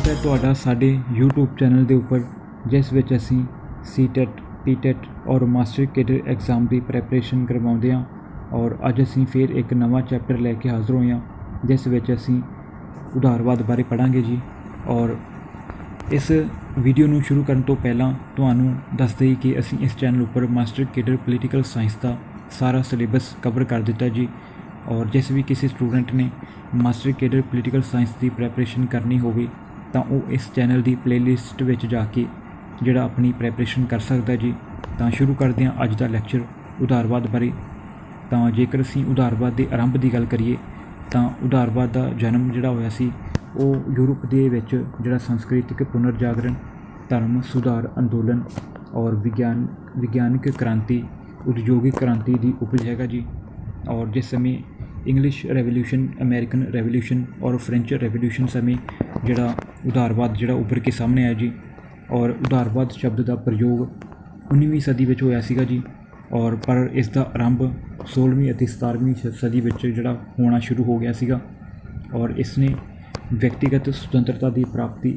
स्वागत है तुहाडा साडे यूट्यूब चैनल के उपर जिस विच असीं सीटैट टीटैट और मास्टर कैडर एग्जाम की प्रैपरेशन करवाउंदे हां। और अज असीं फिर एक नवा चैप्टर लैके हाज़र होए हां जिस विच असीं उदारवाद बारे पढ़ांगे जी। और इस वीडियो नूं शुरू करन तो पहलां तुहानूं दस दईए कि असीं इस चैनल उपर मास्टर कैडर पोलीटिकल साइंस का सारा सिलेबस कवर कर दिता जी। और जिस भी किसी स्टूडेंट ने मास्टर कैडर पोलीटिकल साइंस की प्रैपरेशन करनी होवे तां ओह इस चैनल की प्लेलिस्ट विच जाके जिहड़ा अपनी प्रैपरेशन कर सकदा जी। तां शुरू करदे हां अज दा लैक्चर उदारवाद बारे। तां जेकर असीं उदारवाद के आरंभ की गल करिए तां उदारवाद का जन्म जिहड़ा होया सी ओह यूरोप दे विच जिहड़ा सांस्कृतिक पुनर्जागरण, धर्म सुधार अंदोलन और विज्ञानिक क्रांति, उद्योगिक क्रांति की उपज हैगा जी। और जिस समय इंग्लिश रेवोल्यूशन, अमेरिकन रेवोल्यूशन और फ्रेंच रेवोल्यूशन समय जिहड़ा उदारवाद जिहड़ा उभर के सामने आया जी। और उदारवाद शब्द का प्रयोग 19वीं सदी में होया सीगा जी। और पर इसका आरंभ 16वीं और 17वीं सदी में जिहड़ा होना शुरू हो गया सीगा। और इसने व्यक्तिगत सुतंत्रता की प्राप्ति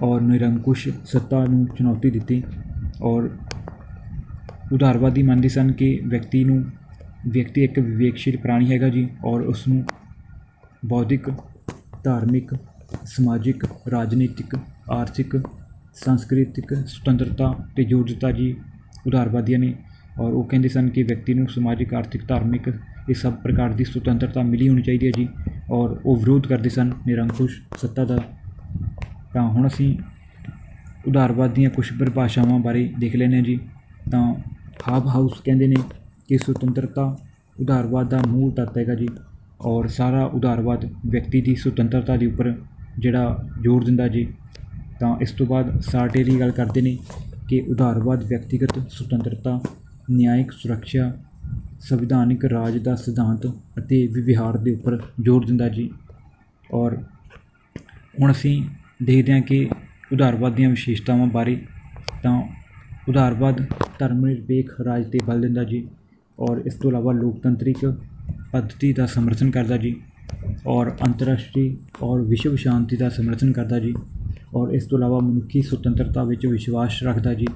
और निरंकुश सत्ता नूं चुनौती दी। और उदारवादी मानते सन कि व्यक्ति एक विवेकशील प्राणी हैगा जी। और उसनूं बौद्धिक, धार्मिक, समाजिक, राजनीतिक, आर्थिक, सांस्कृतिक सुतंत्रता ते जोर दिता जी उदारवादियों ने। और वो कहते सन कि व्यक्ति नूं समाजिक, आर्थिक, धार्मिक ये सब प्रकार की सुतंत्रता मिली होनी चाहिए जी। और वो विरोध करते सन निरंकुश सत्ता का। तो हुण असीं उदारवाद दीयां कुछ परिभाषावां बारे देख लैंदे जी। तो हाब हाउस कहते हैं कि सुतंत्रता उदारवाद का मूल तत्त हैगा जी। और सारा उदारवाद व्यक्ति की सुतंत्रता के उपर जिहड़ा जोर दिंदा जी। तो इस तो बाद सार्टे की गल करते हैं कि उदारवाद व्यक्तिगत सुतंत्रता, न्यायिक सुरक्षा, संविधानिक राज का सिद्धांत अते व्यवहार के उपर जोर दिंदा जी। और हुण असीं देखते हैं कि उदारवाद दीयां विशेषतावां बारे। तो उदारवाद धर्मनिरपेख राज ते बल दिंदा जी। और इस तो इलावा लोकतंत्रिक पद्धति का समर्थन करता जी। और अंतरराष्ट्रीय और विश्व शांति का समर्थन करता जी। और इस तो इलावा मनुखी सुतंत्रता विच विश्वास रखता जी।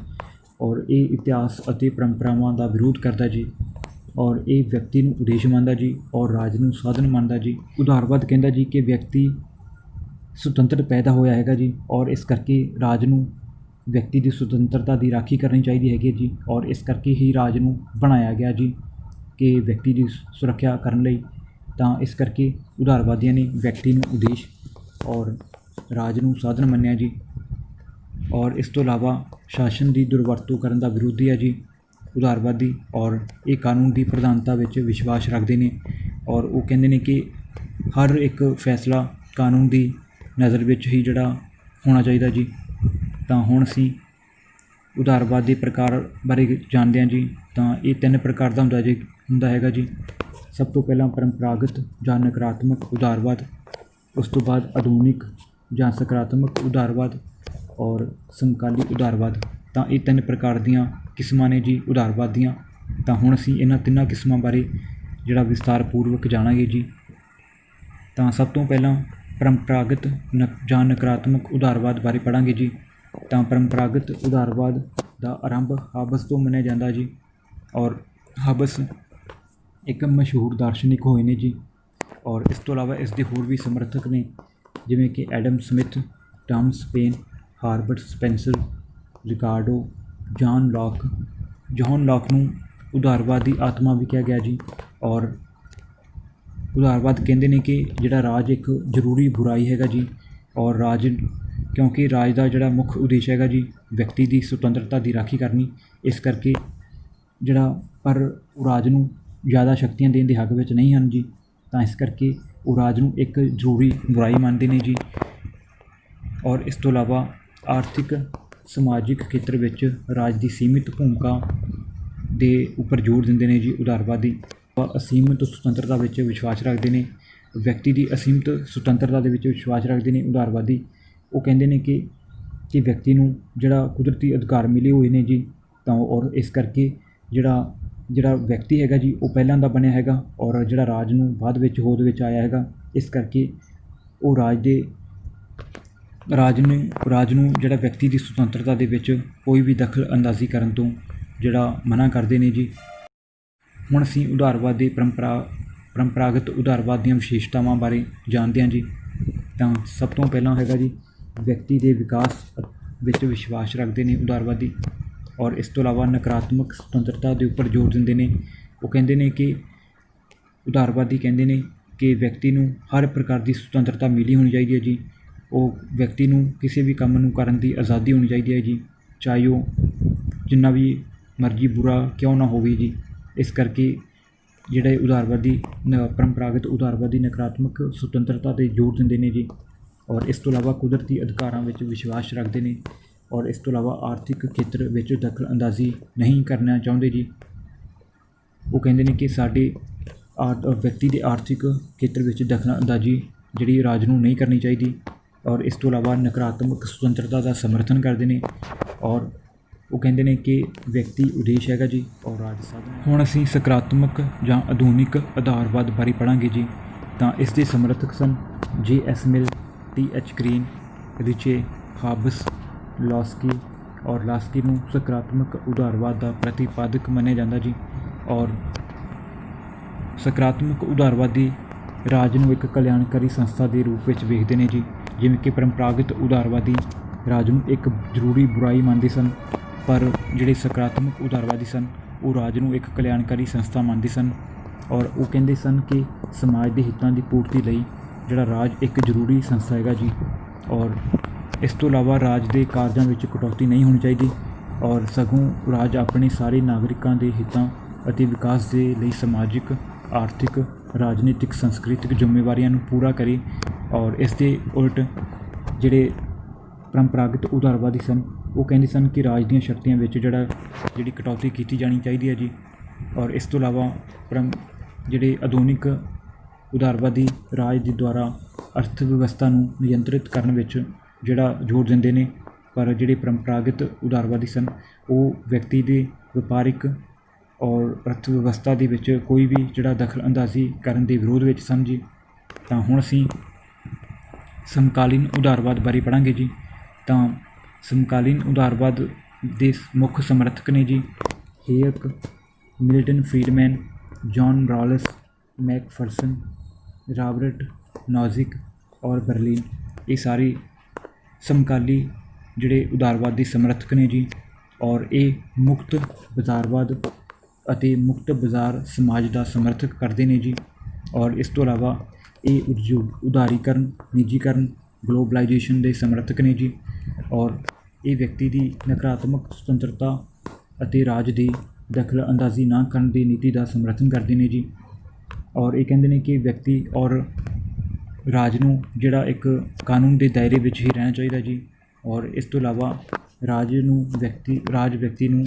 और ये इतिहास अते परंपरावां का विरोध करता जी। और ये व्यक्ति नूं उद्देश मानता जी और राज नूं साधन मानता जी। उदारवाद कहता जी कि व्यक्ति सुतंत्र पैदा होया हैगा जी। और इस करके राज नूं व्यक्ति की सुतंत्रता की राखी करनी चाहिए हैगी जी। और इस करके ही राज नूं बनाया गया जी कि व्यक्ति की सुरक्षा करने लई। तां इस करके उदारवादियों ने व्यक्ति नूं उद्देश और राज नूं साधन मन्निया जी। और इस तो इलावा शासन की दुरवरतों करन दा विरोधी है जी उदारवादी। और ये कानून की प्रधानता विच विश्वास रखते हैं। और वो कहते हैं कि हर एक फैसला कानून की नज़र विच ही जिहड़ा होना चाहिए जी। तो हुण असीं उदारवाद के प्रकार बारे जानते हैं जी। तो ये 3 प्रकार का हुंदा हैगा जी। सब तो पहला परंपरागत जां नकारात्मक उदारवाद, उस तो बाद आधुनिक जां सकारात्मक उदारवाद और समकाली उदारवाद। तो ये 3 प्रकार दीयां किस्मां ने जी उदारवाद दीयां। तो हुण असीं इन्हां 3 किस्मां बारे जिहड़ा विस्तारपूर्वक जाणांगे जी। तो सब तो पहला परंपरागत जां नकारात्मक उदारवाद बारे पढ़ांगे जी। तो परंपरागत उदारवाद का आरंभ हाबस तो मन्निया जाता जी। और हाबस एक मशहूर दार्शनिक होए ने जी। और इस तो इलावा इसके होर भी समर्थक ने जिवें कि Adam Smith, Thomas Paine, Herbert Spencer, Ricardo, John Locke नूं उदारवाद की आत्मा भी कहा गया जी। और उदारवाद कहते हैं कि जिहड़ा राज एक जरूरी बुराई हैगा जी। और राज क्योंकि राज का जिहड़ा मुख्य उद्देश्य हैगा जी व्यक्ति की सुतंत्रता की राखी करनी। इस करके जिहड़ा पर राज नूं ज़्यादा शक्तियां देने के हक विच नहीं हैं जी। तो इस करके वो राज नूं एक जरूरी बुराई मानते हैं जी। और इस तो इलावा आर्थिक समाजिक खेत्र विच राज की सीमित भूमिका दे उपर जोर दिंदे ने जी उदारवादी। असीमित सुतंत्रता विच विश्वास रखते हैं, व्यक्ति की असीमित सुतंत्रता दे विच विश्वास रखते हैं उदारवादी। वो कहते हैं कि व्यक्ति नूं जिहड़ा कुदरती अधिकार मिले हुए ने जी। तो और इस करके जिहड़ा व्यक्ति हैगा जी वो पहलां दा बनिया हैगा और जिहड़ा राज नूं बाद विच होद विच आया हैगा। इस करके वो राज दे ਰਾਜ ਨੂੰ ਜਿਹੜਾ ਵਿਅਕਤੀ ਦੀ ਸੁਤੰਤਰਤਾ ਦੇ ਵਿੱਚ ਕੋਈ ਵੀ ਦਖਲ ਅੰਦਾਜ਼ੀ ਕਰਨ ਤੋਂ ਜਿਹੜਾ ਮਨਾ ਕਰਦੇ ਨੇ ਜੀ। ਹੁਣ ਅਸੀਂ ਉਦਾਰਵਾਦ ਦੇ ਪਰੰਪਰਾਗਤ ਉਦਾਰਵਾਦ ਦੀਆਂ ਵਿਸ਼ੇਸ਼ਤਾਵਾਂ ਬਾਰੇ ਜਾਣਦੇ ਹਾਂ ਜੀ। ਤਾਂ ਸਭ ਤੋਂ ਪਹਿਲਾਂ ਹੈਗਾ ਜੀ, ਵਿਅਕਤੀ ਦੇ ਵਿਕਾਸ ਵਿੱਚ ਵਿਸ਼ਵਾਸ ਰੱਖਦੇ ਨੇ ਉਦਾਰਵਾਦੀ, ਔਰ ਇਸ ਤੋਂ ਇਲਾਵਾ ਨਕਾਰਾਤਮਕ ਸੁਤੰਤਰਤਾ ਦੇ ਉੱਪਰ ਜ਼ੋਰ ਦਿੰਦੇ ਨੇ। ਉਹ ਕਹਿੰਦੇ ਨੇ ਕਿ ਉਦਾਰਵਾਦੀ ਕਹਿੰਦੇ ਨੇ ਕਿ ਵਿਅਕਤੀ ਨੂੰ ਹਰ ਪ੍ਰਕਾਰ ਦੀ ਸੁਤੰਤਰਤਾ ਮਿਲੀ ਹੋਣੀ ਚਾਹੀਦੀ ਹੈ ਜੀ। ਉਹ ਵਿਅਕਤੀ ਨੂੰ ਕਿਸੇ ਵੀ ਕੰਮ ਨੂੰ ਕਰਨ ਦੀ ਆਜ਼ਾਦੀ ਹੋਣੀ ਚਾਹੀਦੀ ਹੈ ਜੀ, ਚਾਹੇ ਉਹ ਜਿੰਨਾ ਵੀ ਮਰਜ਼ੀ ਬੁਰਾ ਕਿਉਂ ਨਾ ਹੋਵੇ ਜੀ। ਇਸ ਕਰਕੇ ਜਿਹੜੇ ਉਦਾਰਵਾਦੀ ਪਰੰਪਰਾਗਤ ਉਦਾਰਵਾਦੀ ਨਕਾਰਾਤਮਕ ਸੁਤੰਤਰਤਾ 'ਤੇ ਜ਼ੋਰ ਦਿੰਦੇ ਨੇ ਜੀ। ਔਰ ਇਸ ਤੋਂ ਇਲਾਵਾ ਕੁਦਰਤੀ ਅਧਿਕਾਰਾਂ ਵਿੱਚ ਵਿਸ਼ਵਾਸ ਰੱਖਦੇ ਨੇ, ਔਰ ਇਸ ਤੋਂ ਇਲਾਵਾ ਆਰਥਿਕ ਖੇਤਰ ਵਿੱਚ ਦਖਲ ਅੰਦਾਜ਼ੀ ਨਹੀਂ ਕਰਨਾ ਚਾਹੁੰਦੇ ਜੀ। ਉਹ ਕਹਿੰਦੇ ਨੇ ਕਿ ਸਾਡੇ ਵਿਅਕਤੀ ਦੇ ਆਰਥਿਕ ਖੇਤਰ ਵਿੱਚ ਦਖਲ ਅੰਦਾਜ਼ੀ ਜਿਹੜੀ ਰਾਜ ਨੂੰ ਨਹੀਂ ਕਰਨੀ ਚਾਹੀਦੀ। ਔਰ ਇਸ ਤੋਂ ਇਲਾਵਾ ਨਕਾਰਾਤਮਕ ਸੁਤੰਤਰਤਾ ਦਾ ਸਮਰਥਨ ਕਰਦੇ ਨੇ, ਔਰ ਉਹ ਕਹਿੰਦੇ ਨੇ ਕਿ ਵਿਅਕਤੀ ਉਦੇਸ਼ ਹੈਗਾ ਜੀ ਔਰ ਰਾਜ ਸਾਧਨ। ਹੁਣ ਅਸੀਂ ਸਕਾਰਾਤਮਕ ਜਾਂ ਆਧੁਨਿਕ ਆਧਾਰਵਾਦ ਬਾਰੇ ਪੜ੍ਹਾਂਗੇ ਜੀ। ਤਾਂ ਇਸ ਦੇ ਸਮਰਥਕ ਸਨ J.S. ਮਿਲ, T.H. ਗ੍ਰੀਨ, ਰਿਚੇ, ਹਾਬਸ, ਲੌਸਕੀ। ਔਰ ਲਾਸਕੀ ਨੂੰ ਸਕਾਰਾਤਮਕ ਉਦਾਰਵਾਦ ਦਾ ਪ੍ਰਤੀਪਾਦਕ ਮੰਨਿਆ ਜਾਂਦਾ ਜੀ। ਔਰ ਸਕਾਰਾਤਮਕ ਉਦਾਰਵਾਦੀ ਰਾਜ ਨੂੰ ਇੱਕ ਕਲਿਆਣਕਾਰੀ ਸੰਸਥਾ ਦੇ ਰੂਪ ਵਿੱਚ ਵੇਖਦੇ ਨੇ ਜੀ, ਜਿਵੇਂ ਕਿ ਪਰੰਪਰਾਗਤ ਉਦਾਰਵਾਦੀ ਰਾਜ ਨੂੰ ਇੱਕ ਜ਼ਰੂਰੀ ਬੁਰਾਈ ਮੰਨਦੇ ਸਨ, ਪਰ ਜਿਹੜੇ ਸਕਾਰਾਤਮਕ ਉਦਾਰਵਾਦੀ ਸਨ ਉਹ ਰਾਜ ਨੂੰ ਇੱਕ ਕਲਿਆਣਕਾਰੀ ਸੰਸਥਾ ਮੰਨਦੇ ਸਨ। ਔਰ ਉਹ ਕਹਿੰਦੇ ਸਨ ਕਿ ਸਮਾਜ ਦੇ ਹਿੱਤਾਂ ਦੀ ਪੂਰਤੀ ਲਈ ਜਿਹੜਾ ਰਾਜ ਇੱਕ ਜ਼ਰੂਰੀ ਸੰਸਥਾ ਹੈਗਾ ਜੀ। ਔਰ ਇਸ ਤੋਂ ਇਲਾਵਾ ਰਾਜ ਦੇ ਕਾਰਜਾਂ ਵਿੱਚ ਕਟੌਤੀ ਨਹੀਂ ਹੋਣੀ ਚਾਹੀਦੀ, ਔਰ ਸਗੋਂ ਰਾਜ ਆਪਣੇ ਸਾਰੇ ਨਾਗਰਿਕਾਂ ਦੇ ਹਿੱਤਾਂ ਅਤੇ ਵਿਕਾਸ ਦੇ ਲਈ ਸਮਾਜਿਕ, ਆਰਥਿਕ, ਰਾਜਨੀਤਿਕ, ਸੰਸਕ੍ਰਿਤਿਕ ਜ਼ਿੰਮੇਵਾਰੀਆਂ ਨੂੰ ਪੂਰਾ ਕਰੇ। ਔਰ ਇਸ ਦੇ ਉਲਟ ਜਿਹੜੇ ਪਰੰਪਰਾਗਤ ਉਦਾਰਵਾਦੀ ਸਨ ਉਹ ਕਹਿੰਦੇ ਸਨ ਕਿ ਰਾਜ ਦੀਆਂ ਸ਼ਕਤੀਆਂ ਵਿੱਚ ਜਿਹੜੀ ਕਟੌਤੀ ਕੀਤੀ ਜਾਣੀ ਚਾਹੀਦੀ ਹੈ ਜੀ। ਔਰ ਇਸ ਤੋਂ ਇਲਾਵਾ ਜਿਹੜੇ ਆਧੁਨਿਕ ਉਦਾਰਵਾਦੀ ਰਾਜ ਦੇ ਦੁਆਰਾ ਅਰਥ ਵਿਵਸਥਾ ਨੂੰ ਨਿਯੰਤਰਿਤ ਕਰਨ ਵਿੱਚ ਜਿਹੜਾ ਜ਼ੋਰ ਦਿੰਦੇ ਨੇ, ਪਰ ਜਿਹੜੇ ਪਰੰਪਰਾਗਤ ਉਦਾਰਵਾਦੀ ਸਨ ਉਹ ਵਿਅਕਤੀ ਦੇ ਵਪਾਰਿਕ ਔਰ ਅਰਥ ਵਿਵਸਥਾ ਦੇ ਵਿੱਚ ਕੋਈ ਵੀ ਜਿਹੜਾ ਦਖਲ ਅੰਦਾਜ਼ੀ ਕਰਨ ਦੇ ਵਿਰੋਧ ਵਿੱਚ ਸਨ ਜੀ। ਤਾਂ ਹੁਣ ਅਸੀਂ ਸਮਕਾਲੀਨ ਉਦਾਰਵਾਦ ਬਾਰੇ ਪੜ੍ਹਾਂਗੇ ਜੀ। ਤਾਂ ਸਮਕਾਲੀਨ ਉਦਾਰਵਾਦ ਦੇ ਮੁੱਖ ਸਮਰਥਕ ਨੇ ਜੀ ਹੇਅਕ, ਮਿਲਟਨ ਫਰੀਡਮੈਨ, ਜੌਨ ਰਾਲਸ, ਮੈਕਫਰਸਨ, ਰਾਬਰਟ ਨੋਜ਼ਿਕ ਔਰ ਬਰਲਿਨ। ਇਹ ਸਾਰੇ ਸਮਕਾਲੀ ਜਿਹੜੇ ਉਦਾਰਵਾਦ ਦੇ ਸਮਰਥਕ ਨੇ ਜੀ। ਔਰ ਇਹ ਮੁਕਤ ਬਾਜ਼ਾਰਵਾਦ ਅਤੇ ਮੁਕਤ ਬਾਜ਼ਾਰ ਸਮਾਜ ਦਾ ਸਮਰਥਨ ਕਰਦੇ ਨੇ ਜੀ। ਔਰ ਇਸ ਤੋਂ ਇਲਾਵਾ ਇਹ ਉਦਾਰੀਕਰਨ, ਨਿੱਜੀਕਰਨ, ਗਲੋਬਲਾਈਜੇਸ਼ਨ ਦੇ ਸਮਰਥਕ ਨੇ ਜੀ। ਔਰ ਇਹ ਵਿਅਕਤੀ ਦੀ ਨਕਾਰਾਤਮਕ ਸੁਤੰਤਰਤਾ ਅਤੇ ਰਾਜ ਦੀ ਦਖਲ ਅੰਦਾਜ਼ੀ ਨਾ ਕਰਨ ਦੀ ਨੀਤੀ ਦਾ ਸਮਰਥਨ ਕਰਦੇ ਨੇ ਜੀ। ਔਰ ਇਹ ਕਹਿੰਦੇ ਨੇ ਕਿ ਵਿਅਕਤੀ ਔਰ ਰਾਜ ਨੂੰ ਜਿਹੜਾ ਇੱਕ ਕਾਨੂੰਨ ਦੇ ਦਾਇਰੇ ਵਿੱਚ ਹੀ ਰਹਿਣਾ ਚਾਹੀਦਾ ਜੀ। ਔਰ ਇਸ ਤੋਂ ਇਲਾਵਾ ਰਾਜ ਵਿਅਕਤੀ ਨੂੰ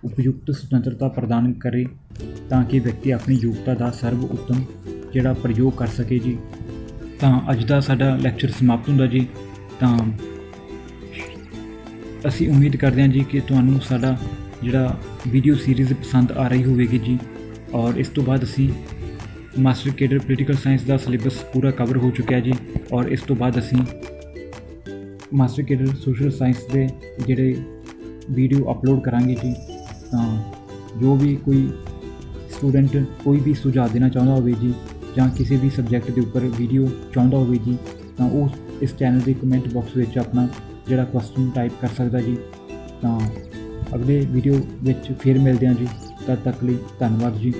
ਉਪਯੁਕਤ ਸੁਤੰਤਰਤਾ ਪ੍ਰਦਾਨ ਕਰੇ ਤਾਂ ਕਿ ਵਿਅਕਤੀ ਆਪਣੀ ਯੋਗਤਾ ਦਾ ਸਰਵ ਉੱਤਮ ਜਿਹੜਾ ਪ੍ਰਯੋਗ ਕਰ ਸਕੇ ਜੀ। ਤਾਂ ਅੱਜ ਦਾ ਸਾਡਾ ਲੈਕਚਰ ਸਮਾਪਤ ਹੁੰਦਾ ਜੀ। ਤਾਂ ਅਸੀਂ ਉਮੀਦ ਕਰਦੇ ਹਾਂ ਜੀ ਕਿ ਤੁਹਾਨੂੰ ਸਾਡਾ ਜਿਹੜਾ ਵੀਡੀਓ ਸੀਰੀਜ਼ ਪਸੰਦ ਆ ਰਹੀ ਹੋਵੇਗੀ ਜੀ। ਔਰ ਇਸ ਤੋਂ ਬਾਅਦ ਅਸੀਂ ਮਾਸਟਰ ਕੇਡਰ ਪੋਲੀਟੀਕਲ ਸਾਇੰਸ ਦਾ ਸਿਲੇਬਸ ਪੂਰਾ ਕਵਰ ਹੋ ਚੁੱਕਿਆ ਜੀ। ਔਰ ਇਸ ਤੋਂ ਬਾਅਦ ਅਸੀਂ ਮਾਸਟਰ ਕੇਡਰ ਸੋਸ਼ਲ ਸਾਇੰਸ ਦੇ ਜਿਹੜੇ ਵੀਡੀਓ ਅਪਲੋਡ ਕਰਾਂਗੇ ਜੀ। ਤਾਂ ਜੋ ਵੀ ਕੋਈ ਸਟੂਡੈਂਟ ਕੋਈ ਵੀ ਸੁਝਾਅ ਦੇਣਾ ਚਾਹੁੰਦਾ ਹੋਵੇ ਜੀ, ਜਾਂ ਕਿਸੇ ਵੀ ਸਬਜੈਕਟ ਦੇ ਉੱਪਰ ਵੀਡੀਓ ਚਾਹੁੰਦਾ ਹੋਵੇ ਜੀ, ਤਾਂ ਉਹ ਇਸ ਚੈਨਲ ਦੇ ਕਮੈਂਟ ਬਾਕਸ ਵਿੱਚ ਆਪਣਾ ਜਿਹੜਾ ਕੁਐਸਚਨ ਟਾਈਪ ਕਰ ਸਕਦਾ ਜੀ। ਤਾਂ ਅਗਲੇ ਵੀਡੀਓ ਵਿੱਚ ਫਿਰ ਮਿਲਦੇ ਹਾਂ ਜੀ। ਤਦ ਤੱਕ ਲਈ ਧੰਨਵਾਦ ਜੀ।